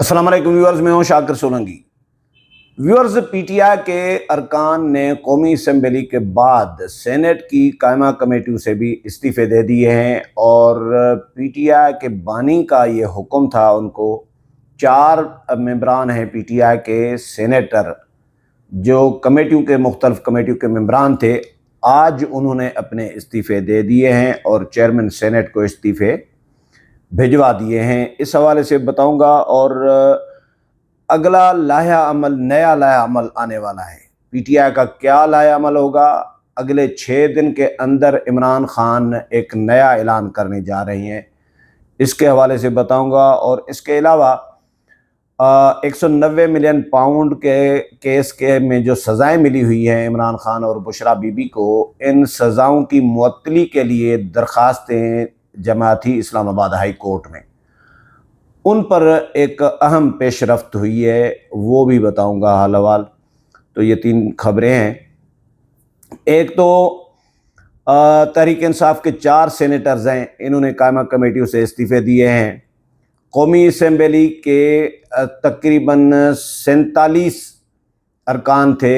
अस्सलाम वालेकुम व्यूअर्स, मैं हूं शाकिर सोलंकी। व्यूअर्स, पीटीआई के अरकान ने कौमी असम्बली के बाद सेनेट की कायमा कमेटियों से भी इस्तीफ़े दे दिए हैं और पीटीआई के बानी का ये हुक्म था उनको। 4 मेंबरान हैं पीटीआई के सेनेटर जो कमेटियों के मुख्तलिफ कमेटियों के मेंबरान थे। आज उन्होंने अपने इस्तीफ़े दे दिए हैं और चेयरमैन सेनेट को इस्तीफ़े भिजवा दिए हैं। इस हवाले से बताऊंगा और अगला लाया अमल, नया लाया अमल आने वाला है। पीटीआई का क्या लाया अमल होगा? अगले 6 दिन के अंदर इमरान खान एक नया ऐलान करने जा रहे हैं, इसके हवाले से बताऊंगा। और इसके अलावा 190 मिलियन पाउंड के केस के में जो सज़ाएं मिली हुई हैं इमरान खान और बुशरा बीबी को, इन सज़ाओं की मुअत्तली के लिए दरख्वास्तें जमाती इस्लामाबाद हाई कोर्ट में, उन पर एक अहम पेशरफ्त हुई है, वो भी बताऊंगा हाल अहवाल। तो ये 3 खबरें हैं। एक तो तहरीक इंसाफ के 4 सेनेटर्स हैं, इन्होंने कायमा कमेटियों से इस्तीफ़े दिए हैं। कौमी असम्बली के तकरीबन 47 अरकान थे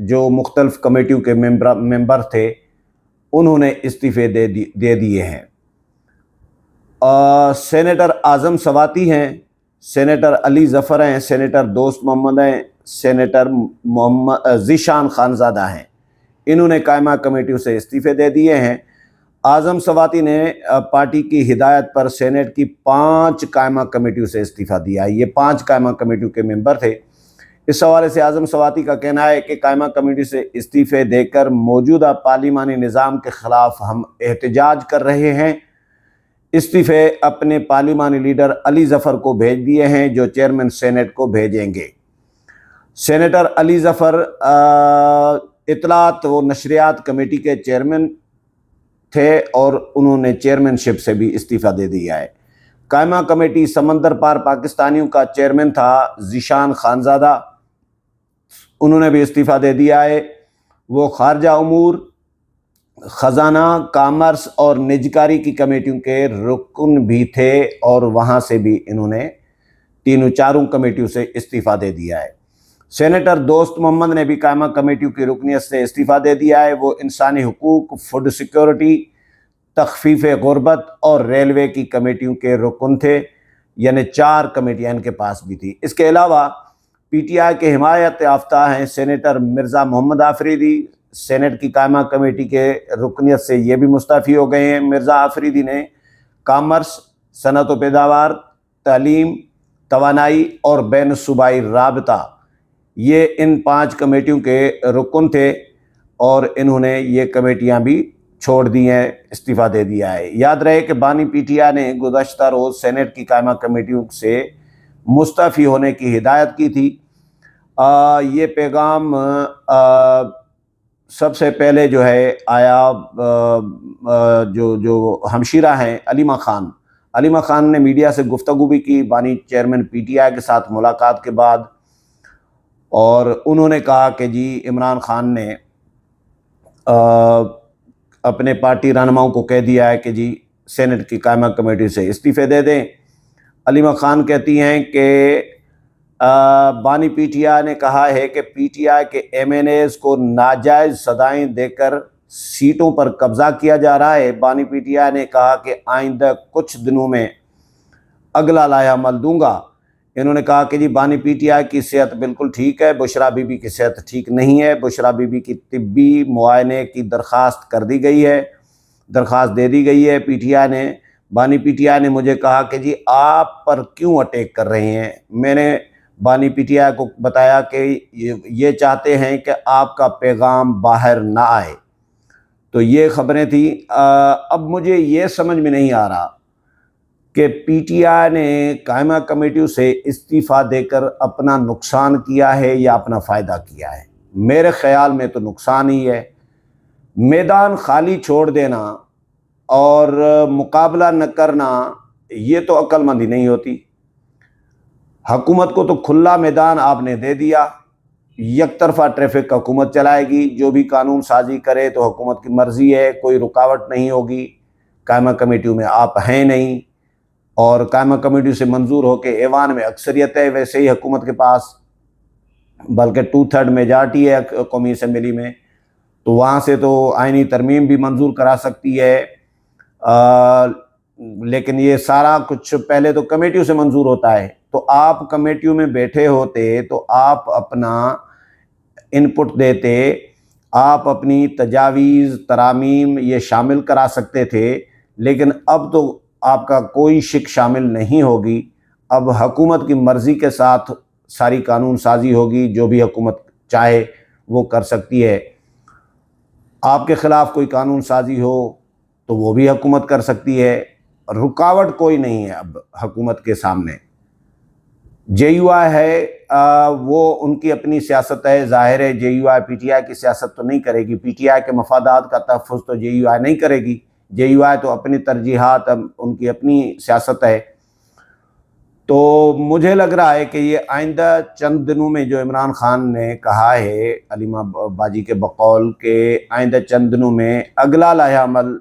जो मुख्तलिफ कमेटियों के मेंबर थे, उन्होंने इस्तीफ़े दे दिए हैं। सेनेटर आज़म सवाती हैं, सेनेटर अली ज़फ़र हैं, सेनेटर दोस्त मोहम्मद हैं, सेनेटर मोहम्मद ज़ीशान खानज़ादा हैं। इन्होंने कायमा कमेटियों से इस्तीफ़े दे दिए हैं। आज़म सवाती ने पार्टी की हिदायत पर सेनेट की 5 कायमा कमेटियों से इस्तीफ़ा दिया है। ये 5 कायमा कमेटियों के मेंबर थे। इस हवाले से आज़म सवाती का कहना है कि कायमा कमेटी से इस्तीफ़े देकर मौजूदा पार्लिमानी निज़ाम के ख़िलाफ़ हम एहतजाज कर रहे हैं। इस्तीफ़े अपने पार्लिमानी लीडर अली ज़फ़र को भेज दिए हैं जो चेयरमैन सेनेट को भेजेंगे। सेनेटर अली ज़फ़र इत्तलात व नशरियात कमेटी के चेयरमैन थे और उन्होंने चेयरमैनशिप से भी इस्तीफ़ा दे दिया है। कायमा कमेटी समंदर पार पाकिस्तानियों का चेयरमैन था ज़ीशान खानज़ादा, उन्होंने भी इस्तीफ़ा दे दिया है। वो खारजा उमूर, ख़जाना, कामर्स और निजकारी की कमेटियों के रुकन भी थे और वहाँ से भी इन्होंने 4 कमेटियों से इस्तीफ़ा दे दिया है। सेनेटर दोस्त मोहम्मद ने भी कायमा कमेटियों की रुकनियत से इस्तीफ़ा दे दिया है। वो इंसानी हुकूक, फूड सिक्योरिटी, तख़फ़ीफ़ गुरबत और रेलवे की कमेटियों के रुकन थे, यानी 4 कमेटियाँ इनके पास भी थी। इसके अलावा पीटीआई के हिमायत याफ्ता हैं सेनेटर मिर्ज़ा मोहम्मद आफरीदी, सेनेट की कायमा कमेटी के रुकनियत से ये भी मुस्तफ़ी हो गए हैं। मिर्ज़ा आफरीदी ने कामर्स, सनत व पैदावार, तालीम, तवानाई और बैन सूबाई राबता, ये इन 5 कमेटियों के रुकन थे और इन्होंने ये कमेटियां भी छोड़ दी हैं, इस्तीफ़ा दे दिया है। याद रहे कि बानी पीटीआई ने गुज़श्ता रोज़ सेनेट की कायमा कमेटियों से मुस्तफ़ी होने की हिदायत की थी। ये पैगाम सबसे पहले जो है आया जो हमशीरा हैं अलीमा खान ने मीडिया से गुफ्तगू भी की बानी चेयरमैन पीटीआई के साथ मुलाकात के बाद, और उन्होंने कहा कि जी इमरान खान ने अपने पार्टी रहनुमाओं को कह दिया है कि जी सेनेट की कायमा कमेटी से इस्तीफ़े दे दें। अलीमा खान कहती हैं कि बानी पीटीआई ने कहा है कि पीटीआई के एमएनएज़ को नाजायज़ सदाएं देकर सीटों पर कब्ज़ा किया जा रहा है। बानी पीटीआई ने कहा कि आइंदा कुछ दिनों में अगला लाया अमल दूंगा। इन्होंने कहा कि जी बानी पीटीआई की सेहत बिल्कुल ठीक है, बुशरा बीबी की सेहत ठीक नहीं है। बुशरा बीबी की तिब्बी मुआयने की दरख्वास्त कर दी गई है, दरख्वास्त दे दी गई है। बानी पीटीआई ने मुझे कहा कि जी आप पर क्यों अटैक कर रहे हैं। मैंने बानी पीटीआई को बताया कि ये चाहते हैं कि आपका पैगाम बाहर ना आए। तो ये खबरें थी। अब मुझे ये समझ में नहीं आ रहा कि पीटीआई ने कायमा कमेटियों से इस्तीफ़ा देकर अपना नुकसान किया है या अपना फ़ायदा किया है। मेरे ख़्याल में तो नुकसान ही है। मैदान खाली छोड़ देना और मुकाबला न करना, ये तो अक्लमंदी नहीं होती। हुकूमत को तो खुला मैदान आपने दे दिया, एक तरफा ट्रैफिक हुकूमत चलाएगी, जो भी कानून साजी करे तो हुकूमत की मर्ज़ी है, कोई रुकावट नहीं होगी। कायमा कमेटियों में आप हैं नहीं, اور قائمہ کمیٹی سے منظور ہو کے ایوان میں اکثریت ہے، ویسے ہی حکومت کے پاس بلکہ 2/3 میجارٹی ہے قومی اسمبلی میں، تو وہاں سے تو آئینی ترمیم بھی منظور کرا سکتی ہے، لیکن یہ سارا کچھ پہلے تو کمیٹیوں سے منظور ہوتا ہے۔ تو آپ کمیٹیوں میں بیٹھے ہوتے تو آپ اپنا انپٹ دیتے، آپ اپنی تجاویز ترامیم یہ شامل کرا سکتے تھے، لیکن اب تو آپ کا کوئی شک شامل نہیں ہوگی۔ اب حکومت کی مرضی کے ساتھ ساری قانون سازی ہوگی، جو بھی حکومت چاہے وہ کر سکتی ہے۔ آپ کے خلاف کوئی قانون سازی ہو تو وہ بھی حکومت کر سکتی ہے، رکاوٹ کوئی نہیں ہے اب حکومت کے سامنے۔ جے یو آئی ہے وہ ان کی اپنی سیاست ہے، ظاہر ہے جے you I P T I کی سیاست تو نہیں کرے گی، پی ٹی آئی کے مفادات کا تحفظ تو جے یو آئی نہیں کرے گی، جے یو آئی تو اپنی ترجیحات، ان کی اپنی سیاست ہے۔ تو مجھے لگ رہا ہے کہ یہ آئندہ چند دنوں میں جو عمران خان نے کہا ہے علیمہ باجی کے بقول کہ آئندہ چند دنوں میں اگلا لائحہ عمل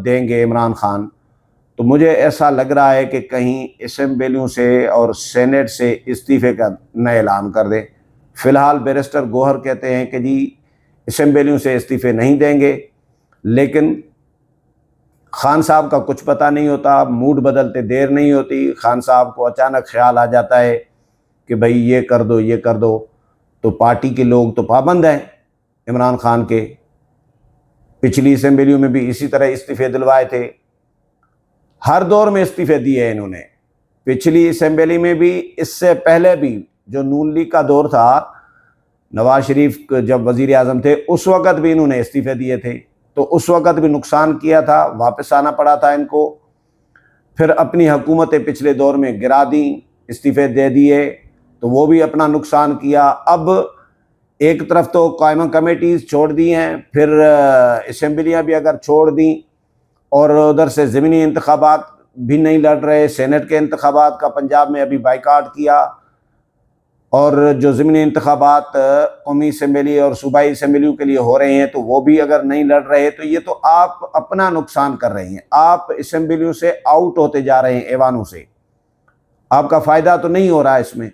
دیں گے عمران خان، تو مجھے ایسا لگ رہا ہے کہ کہیں اسمبلیوں سے اور سینیٹ سے استعفے کا نہ اعلان کر دیں۔ فی الحال بیرسٹر گوہر کہتے ہیں کہ جی اسمبلیوں سے استعفے نہیں دیں گے، لیکن خان صاحب کا کچھ پتہ نہیں ہوتا، موڈ بدلتے دیر نہیں ہوتی، خان صاحب کو اچانک خیال آ جاتا ہے کہ بھئی یہ کر دو یہ کر دو، تو پارٹی کے لوگ تو پابند ہیں عمران خان کے، پچھلی اسمبلیوں میں بھی اسی طرح استعفے دلوائے تھے، ہر دور میں استعفے دیے ہیں انہوں نے، پچھلی اسمبلی میں بھی، اس سے پہلے بھی جو نون لیگ کا دور تھا، نواز شریف جب وزیر اعظم تھے اس وقت بھی انہوں نے استعفے دیے تھے، تو اس وقت بھی نقصان کیا تھا، واپس آنا پڑا تھا ان کو، پھر اپنی حکومتیں پچھلے دور میں گرا دیں، استعفے دے دیے، تو وہ بھی اپنا نقصان کیا۔ اب ایک طرف تو قائمہ کمیٹیز چھوڑ دی ہیں، پھر اسمبلیاں بھی اگر چھوڑ دیں، اور ادھر سے ضمنی انتخابات بھی نہیں لڑ رہے، سینٹ کے انتخابات کا پنجاب میں ابھی بائیکاٹ کیا، اور جو ضمنی انتخابات قومی اسمبلی اور صوبائی اسمبلیوں کے لیے ہو رہے ہیں تو وہ بھی اگر نہیں لڑ رہے، تو یہ تو آپ اپنا نقصان کر رہے ہیں، آپ اسمبلیوں سے آؤٹ ہوتے جا رہے ہیں، ایوانوں سے، آپ کا فائدہ تو نہیں ہو رہا اس میں۔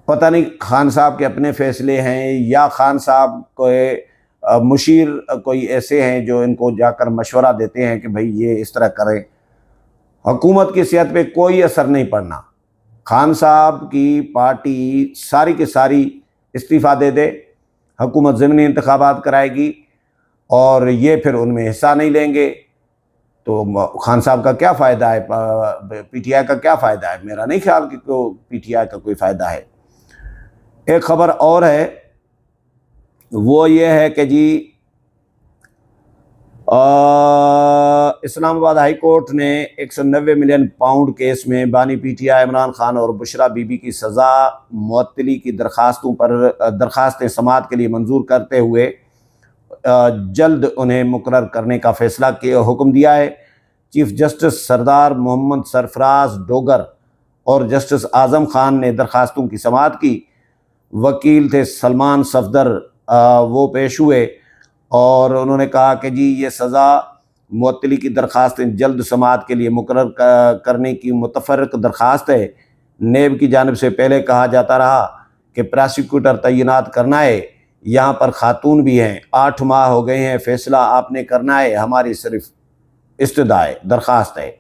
پتہ نہیں خان صاحب کے اپنے فیصلے ہیں یا خان صاحب کو مشیر کوئی ایسے ہیں جو ان کو جا کر مشورہ دیتے ہیں کہ بھئی یہ اس طرح کریں، حکومت کی صحت پہ کوئی اثر نہیں پڑنا۔ خان صاحب کی پارٹی ساری کی ساری استعفیٰ دے دے، حکومت ضمنی انتخابات کرائے گی اور یہ پھر ان میں حصہ نہیں لیں گے، تو خان صاحب کا کیا فائدہ ہے، پی ٹی آئی کا کیا فائدہ ہے؟ میرا نہیں خیال کہ پی ٹی آئی کا کوئی فائدہ ہے۔ ایک خبر اور ہے، وہ یہ ہے کہ جی اسلام آباد ہائی کورٹ نے 190 ملین پاؤنڈ کیس میں بانی P T I Imran Khan اور بشرا بی بی کی سزا معطلی کی درخواستیں سماعت کے لیے منظور کرتے ہوئے جلد انہیں مقرر کرنے کا فیصلہ حکم دیا ہے۔ چیف جسٹس سردار محمد سرفراز ڈوگر اور جسٹس اعظم خان نے درخواستوں کی سماعت کی، وکیل تھے سلمان صفدر، وہ پیش ہوئے اور انہوں نے کہا کہ جی یہ سزا معطلی کی درخواستیں جلد سماعت کے لیے مقرر کرنے کی متفرق درخواست ہے۔ نیب کی جانب سے پہلے کہا جاتا رہا کہ پراسیکیوٹر تعینات کرنا ہے، یہاں پر خاتون بھی ہیں، 8 ماہ ہو گئے ہیں، فیصلہ آپ نے کرنا ہے، ہماری صرف استدعا ہے، درخواست ہے۔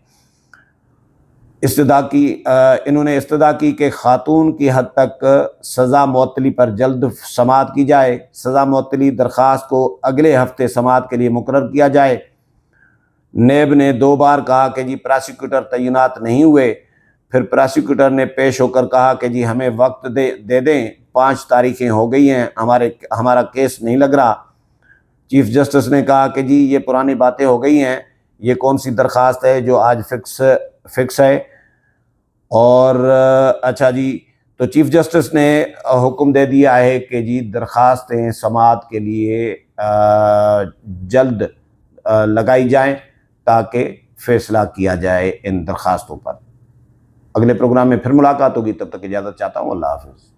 انہوں نے استدعا کی کہ خاتون کی حد تک سزا معطلی پر جلد سماعت کی جائے، سزا معطلی درخواست کو اگلے ہفتے سماعت کے لیے مقرر کیا جائے۔ نیب نے 2 بار کہا کہ جی پراسیکیوٹر تعینات نہیں ہوئے، پھر پراسیکیوٹر نے پیش ہو کر کہا کہ جی ہمیں وقت دے دیں، 5 تاریخیں ہو گئی ہیں، ہمارا کیس نہیں لگ رہا۔ چیف جسٹس نے کہا کہ جی یہ پرانی باتیں ہو گئی ہیں، یہ کون سی درخواست ہے جو آج فکس ہے؟ اور اچھا جی، تو چیف جسٹس نے حکم دے دیا ہے کہ جی درخواستیں سماعت کے لیے جلد لگائی جائیں تاکہ فیصلہ کیا جائے ان درخواستوں پر۔ اگلے پروگرام میں پھر ملاقات ہوگی، تب تک اجازت چاہتا ہوں، اللہ حافظ۔